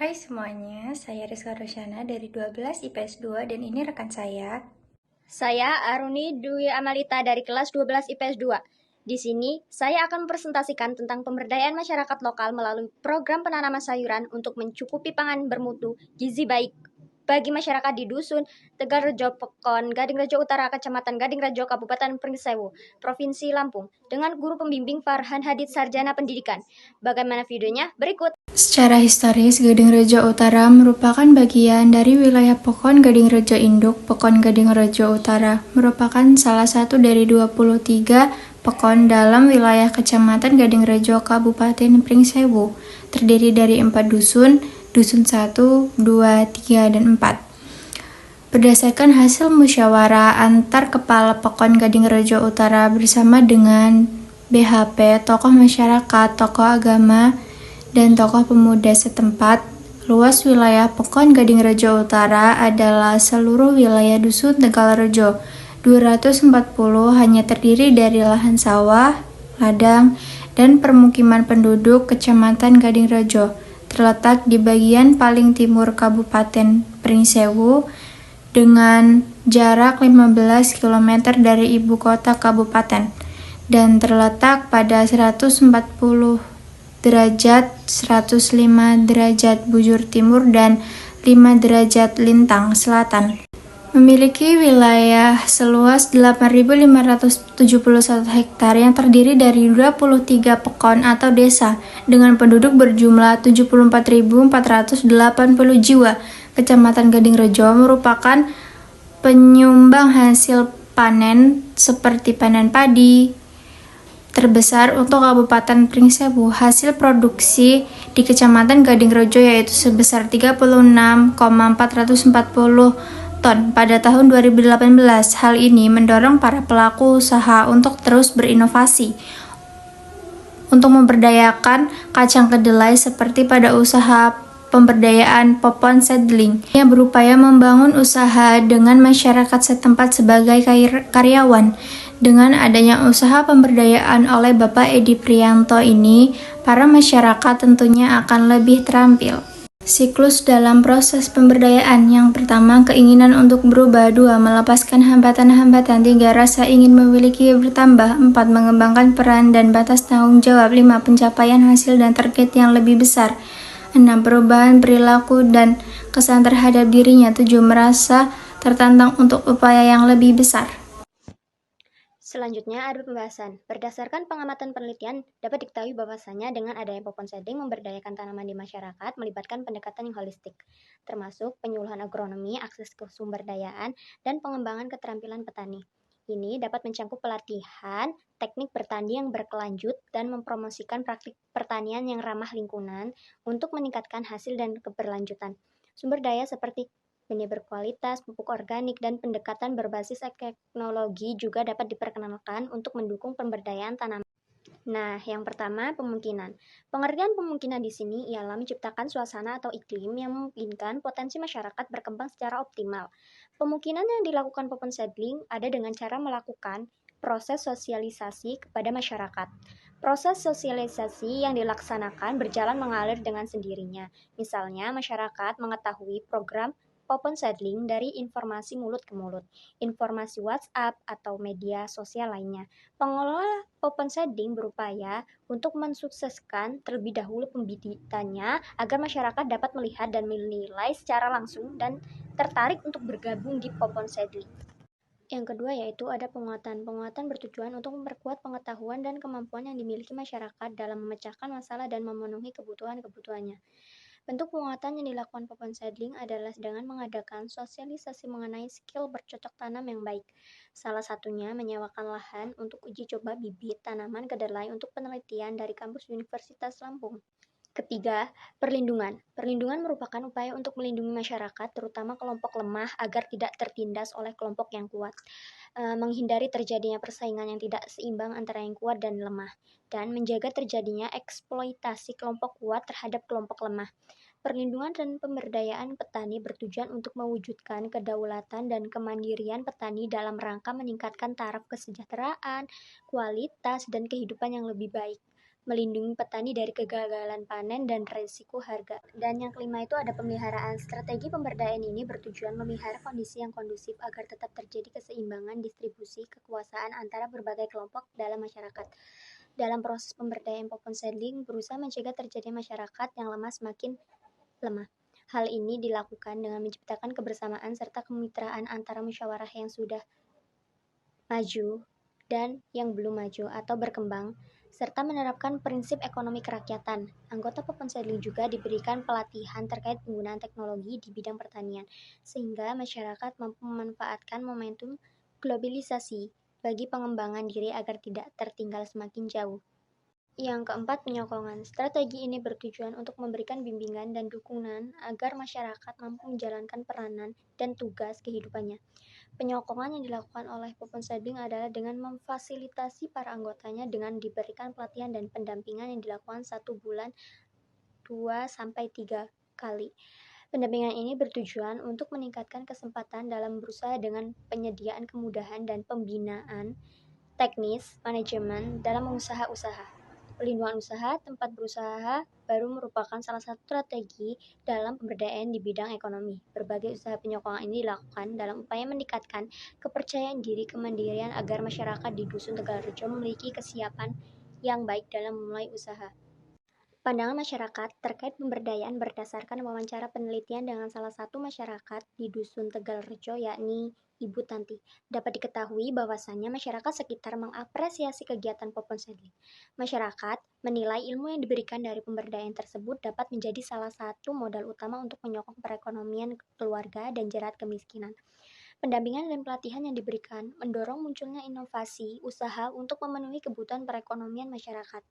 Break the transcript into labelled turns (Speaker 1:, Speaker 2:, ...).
Speaker 1: Hai semuanya, saya Rizka Rosyana dari 12 IPS 2 dan ini rekan saya.
Speaker 2: Saya Aruni Dwi Amalita dari kelas 12 IPS 2. Di sini, saya akan mempresentasikan tentang pemberdayaan masyarakat lokal melalui program penanaman sayuran untuk mencukupi pangan bermutu, gizi baik bagi masyarakat di Dusun Tegalrejo Pekon, Gadingrejo Utara, Kecamatan Gadingrejo, Kabupaten Pringsewu, Provinsi Lampung, dengan guru pembimbing Farhan Hadid Sarjana Pendidikan. Bagaimana videonya? Berikut.
Speaker 1: Secara historis, Gadingrejo Utara merupakan bagian dari wilayah Pekon Gadingrejo Induk. Pekon Gadingrejo Utara merupakan salah satu dari 23 pekon dalam wilayah Kecamatan Gadingrejo, Kabupaten Pringsewu, terdiri dari 4 dusun, dusun 1, 2, 3, dan 4. Berdasarkan hasil musyawarah antar Kepala Pekon Gadingrejo Utara bersama dengan BHP, tokoh masyarakat, tokoh agama, dan tokoh pemuda setempat, luas wilayah Pekon Gadingrejo Utara adalah seluruh wilayah Dusun Tegalrejo. 240 hanya terdiri dari lahan sawah, ladang, dan permukiman penduduk Kecamatan Gadingrejo, terletak di bagian paling timur Kabupaten Pringsewu dengan jarak 15 km dari ibu kota kabupaten dan terletak pada 140 derajat, 105 derajat bujur timur dan 5 derajat lintang selatan. Memiliki wilayah seluas 8.571 hektar yang terdiri dari 23 pekon atau desa dengan penduduk berjumlah 74.480 jiwa. Kecamatan Gadingrejo merupakan penyumbang hasil panen seperti panen padi terbesar untuk Kabupaten Pringsewu. Hasil produksi di Kecamatan Gadingrejo yaitu sebesar 36,440 ton pada tahun 2018. Hal ini mendorong para pelaku usaha untuk terus berinovasi untuk memberdayakan kacang kedelai seperti pada usaha pemberdayaan Popon Seedling yang berupaya membangun usaha dengan masyarakat setempat sebagai karyawan. Dengan adanya usaha pemberdayaan oleh Bapak Edi Prianto ini, para masyarakat tentunya akan lebih terampil. Siklus dalam proses pemberdayaan. Yang pertama, keinginan untuk berubah. 2. Melepaskan hambatan-hambatan. 3. Rasa ingin memiliki bertambah. 4. Mengembangkan peran dan batas tanggung jawab. 5. Pencapaian hasil dan target yang lebih besar. 6. Perubahan perilaku dan kesan terhadap dirinya. 7. Merasa tertantang untuk upaya yang lebih besar.
Speaker 2: Selanjutnya ada pembahasan. Berdasarkan pengamatan penelitian, dapat diketahui bahwasanya dengan adanya Popon Seedling memberdayakan tanaman di masyarakat melibatkan pendekatan yang holistik, termasuk penyuluhan agronomi, akses ke sumber dayaan, dan pengembangan keterampilan petani. Ini dapat mencakup pelatihan, teknik bertani yang berkelanjut, dan mempromosikan praktik pertanian yang ramah lingkungan untuk meningkatkan hasil dan keberlanjutan. Sumber daya seperti benih berkualitas, pupuk organik, dan pendekatan berbasis teknologi juga dapat diperkenalkan untuk mendukung pemberdayaan tanaman. Nah, yang pertama, pemungkinan. Pengertian pemungkinan di sini ialah menciptakan suasana atau iklim yang memungkinkan potensi masyarakat berkembang secara optimal. Pemungkinan yang dilakukan Popon Seedling ada dengan cara melakukan proses sosialisasi kepada masyarakat. Proses sosialisasi yang dilaksanakan berjalan mengalir dengan sendirinya. Misalnya, masyarakat mengetahui program Popon Seedling dari informasi mulut ke mulut, informasi WhatsApp atau media sosial lainnya. Pengelola Popon Seedling berupaya untuk mensukseskan terlebih dahulu pembibitannya agar masyarakat dapat melihat dan menilai secara langsung dan tertarik untuk bergabung di Popon Seedling. Yang kedua yaitu ada penguatan. Penguatan bertujuan untuk memperkuat pengetahuan dan kemampuan yang dimiliki masyarakat dalam memecahkan masalah dan memenuhi kebutuhannya. Bentuk penguatan yang dilakukan Popon Seedling adalah dengan mengadakan sosialisasi mengenai skill bercocok tanam yang baik. Salah satunya menyewakan lahan untuk uji coba bibit tanaman kedelai untuk penelitian dari kampus Universitas Lampung. Ketiga, perlindungan. Perlindungan merupakan upaya untuk melindungi masyarakat, terutama kelompok lemah, agar tidak tertindas oleh kelompok yang kuat. Menghindari terjadinya persaingan yang tidak seimbang antara yang kuat dan lemah, dan menjaga terjadinya eksploitasi kelompok kuat terhadap kelompok lemah. Perlindungan dan pemberdayaan petani bertujuan untuk mewujudkan kedaulatan dan kemandirian petani dalam rangka meningkatkan taraf kesejahteraan, kualitas, dan kehidupan yang lebih baik. melindungi petani dari kegagalan panen dan resiko harga. Dan yang kelima itu ada pemeliharaan. Strategi pemberdayaan ini bertujuan memelihara kondisi yang kondusif agar tetap terjadi keseimbangan distribusi kekuasaan antara berbagai kelompok dalam masyarakat. Dalam proses pemberdayaan popon seedling berusaha mencegah terjadinya masyarakat yang lemah semakin lemah. Hal ini dilakukan dengan menciptakan kebersamaan serta kemitraan antara musyawarah yang sudah maju dan yang belum maju atau berkembang, serta menerapkan prinsip ekonomi kerakyatan. Anggota popon seedling juga diberikan pelatihan terkait penggunaan teknologi di bidang pertanian, sehingga masyarakat mampu memanfaatkan momentum globalisasi bagi pengembangan diri agar tidak tertinggal semakin jauh. Yang keempat, penyokongan. Strategi ini bertujuan untuk memberikan bimbingan dan dukungan agar masyarakat mampu menjalankan peranan dan tugas kehidupannya. Penyokongan yang dilakukan oleh popon seedling adalah dengan memfasilitasi para anggotanya dengan diberikan pelatihan dan pendampingan yang dilakukan 1 bulan 2-3 kali. Pendampingan ini bertujuan untuk meningkatkan kesempatan dalam berusaha dengan penyediaan kemudahan dan pembinaan teknis manajemen dalam usaha-usaha. Pelindungan usaha tempat berusaha baru merupakan salah satu strategi dalam pemberdayaan di bidang ekonomi. Berbagai usaha penyokongan ini dilakukan dalam upaya meningkatkan kepercayaan diri kemandirian agar masyarakat di Dusun Tegalrejo memiliki kesiapan yang baik dalam memulai usaha. Pandangan masyarakat terkait pemberdayaan berdasarkan wawancara penelitian dengan salah satu masyarakat di Dusun Tegalrejo yakni Ibu Tanti. Dapat diketahui bahwasannya masyarakat sekitar mengapresiasi kegiatan popon seedling. Masyarakat menilai ilmu yang diberikan dari pemberdayaan tersebut dapat menjadi salah satu modal utama untuk menyokong perekonomian keluarga dan jerat kemiskinan. Pendampingan dan pelatihan yang diberikan mendorong munculnya inovasi usaha untuk memenuhi kebutuhan perekonomian masyarakat.